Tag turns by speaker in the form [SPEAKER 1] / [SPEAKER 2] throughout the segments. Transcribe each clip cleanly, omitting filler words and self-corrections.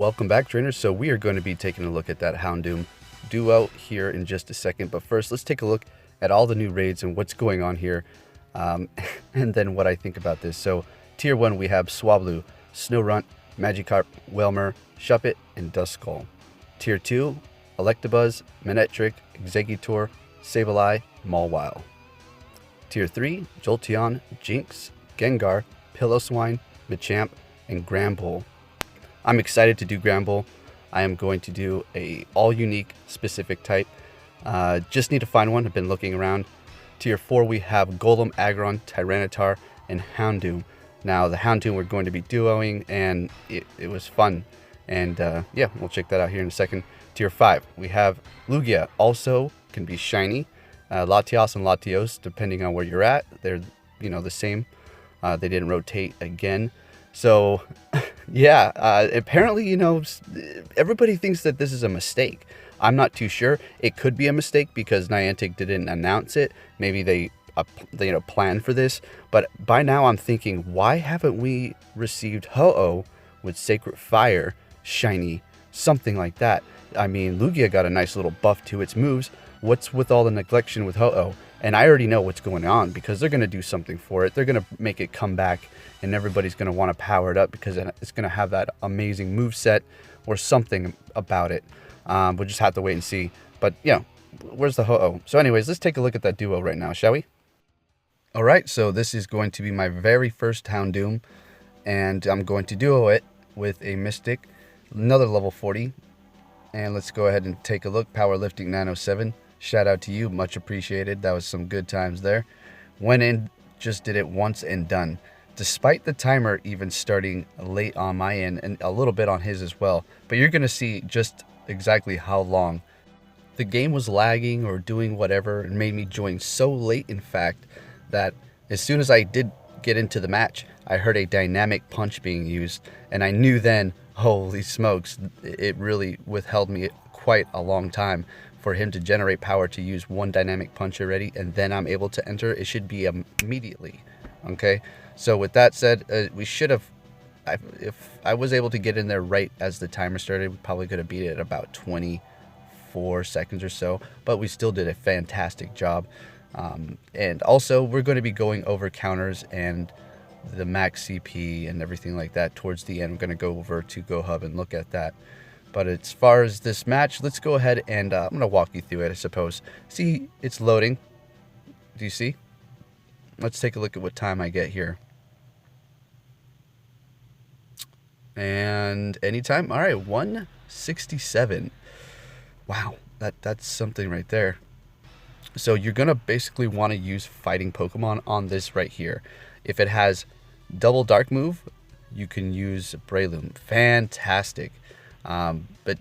[SPEAKER 1] Welcome back, trainers. So we are going to be taking a look at that Houndoom duo here in just a second. But first, let's take a look at all the new raids and what's going on here, and then what I think about this. So Tier 1, we have Swablu, Snorunt, Magikarp, Wailmer, Shuppet, and Duskull. Tier 2, Electabuzz, Manectric, Exeggutor, Sableye, Mawile. Tier 3, Jolteon, Jinx, Gengar, Piloswine, Machamp, and Granbull. I'm excited to do Granbull. I am going to do a all-unique specific type. Just need to find one. I've been looking around. Tier 4, we have Golem, Aggron, Tyranitar, and Houndoom. Now, the Houndoom we're going to be duoing, and it was fun. And yeah, we'll check that out here in a second. Tier 5, we have Lugia. Also can be shiny. Latios and Latios, depending on where you're at. They're, the same. They didn't rotate again. So, yeah, apparently, everybody thinks that this is a mistake. I'm not too sure. It could be a mistake because Niantic didn't announce it. Maybe they planned for this. But by now I'm thinking, why haven't we received Ho-Oh with Sacred Fire, shiny, something like that? I mean, Lugia got a nice little buff to its moves. What's with all the neglection with Ho-Oh? And I already know what's going on because they're going to do something for it. They're going to make it come back and everybody's going to want to power it up because it's going to have that amazing move set or something about it. We'll just have to wait and see. But yeah, where's the Ho-Oh? So anyways, let's take a look at that duo right now, shall we? All right, so this is going to be my very first Houndoom, and I'm going to duo it with a Mystic, another level 40. And let's go ahead and take a look. Powerlifting 907. Shout out to you, much appreciated. That was some good times there. Went in, just did it once and done. Despite the timer even starting late on my end and a little bit on his as well. But you're going to see just exactly how long the game was lagging or doing whatever and made me join so late, in fact, that as soon as I did get into the match, I heard a dynamic punch being used. And I knew then, holy smokes, it really withheld me quite a long time for him to generate power to use one dynamic punch already, and then I'm able to enter. It should be immediately. Okay, so with that said, we should have, if I was able to get in there right as the timer started, we probably could have beat it at about 24 seconds or so, but we still did a fantastic job. And also, we're going to be going over counters and the max CP and everything like that towards the end. We're going to go over to GoHub and look at that. But as far as this match, let's go ahead and I'm going to walk you through it, I suppose. See, it's loading. Do you see? Let's take a look at what time I get here. And anytime. All right, 167. Wow, that's something right there. So you're going to basically want to use fighting Pokemon on this right here. If it has double dark move, you can use Breloom. Fantastic. But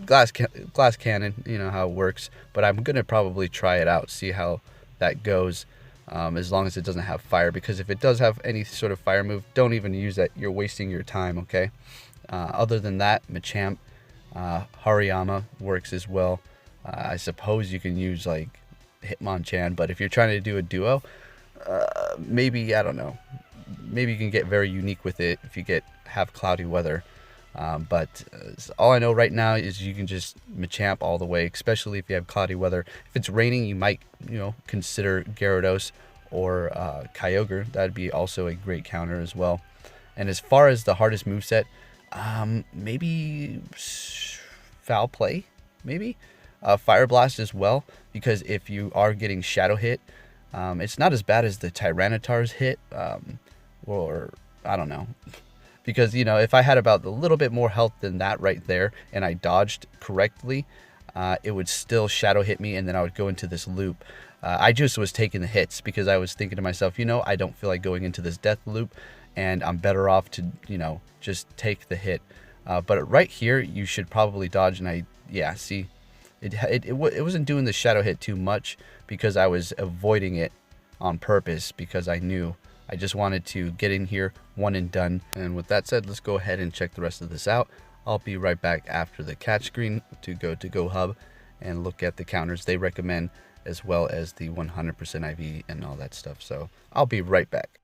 [SPEAKER 1] glass cannon, how it works, but I'm going to probably try it out, see how that goes, as long as it doesn't have fire, because if it does have any sort of fire move, don't even use that. You're wasting your time. Okay. Other than that, Machamp, Hariyama works as well. I suppose you can use like Hitmonchan, but if you're trying to do a duo, maybe, I don't know, maybe you can get very unique with it if you have cloudy weather. But all I know right now is you can just Machamp all the way, especially if you have cloudy weather. If it's raining, you might, consider Gyarados or Kyogre. That'd be also a great counter as well. And as far as the hardest moveset, maybe Foul Play, maybe Fire Blast as well, because if you are getting Shadow Hit, it's not as bad as the Tyranitar's hit, or I don't know. Because, if I had about a little bit more health than that right there and I dodged correctly, it would still shadow hit me and then I would go into this loop. I just was taking the hits because I was thinking to myself, I don't feel like going into this death loop and I'm better off to, just take the hit. But right here, you should probably dodge. And see, it wasn't doing the shadow hit too much because I was avoiding it on purpose because I knew. I just wanted to get in here, one and done. And with that said, let's go ahead and check the rest of this out. I'll be right back after the catch screen to go to GoHub and look at the counters they recommend, as well as the 100% IV and all that stuff. So I'll be right back.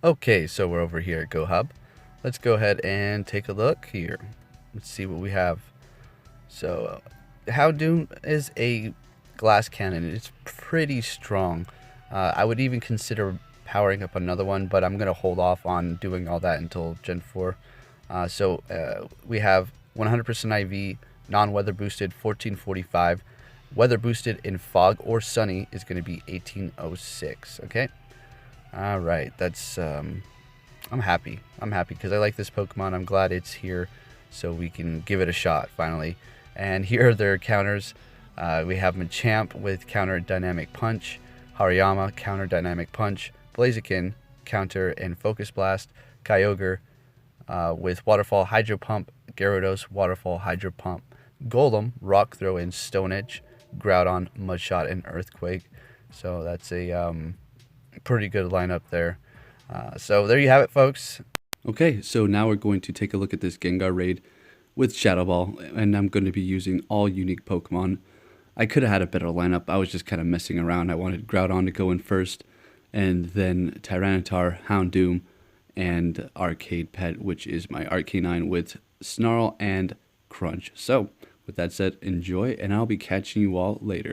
[SPEAKER 1] Okay, so we're over here at Go Hub. Let's go ahead and take a look here. Let's see what we have. So, Houndoom is a glass cannon. It's pretty strong. I would even consider powering up another one, but I'm going to hold off on doing all that until Gen 4. We have 100% IV, non-weather boosted, 1445. Weather boosted in fog or sunny is going to be 1806. Okay. All right. That's I'm happy. I'm happy because I like this Pokemon. I'm glad it's here, so we can give it a shot finally. And here are their counters. We have Machamp with counter Dynamic Punch, Hariyama counter Dynamic Punch, Blaziken counter and Focus Blast, Kyogre with Waterfall Hydro Pump, Gyarados Waterfall Hydro Pump, Golem Rock Throw and Stone Edge, Groudon Mudshot and Earthquake. So that's a pretty good lineup there. So there you have it, folks. Okay, so now we're going to take a look at this Gengar Raid with Shadow Ball, and I'm going to be using all unique Pokemon. I could have had a better lineup. I was just kind of messing around. I wanted Groudon to go in first, and then Tyranitar, Houndoom, and Arcade Pet, which is my Arcanine with Snarl and Crunch. So, with that said, enjoy, and I'll be catching you all later.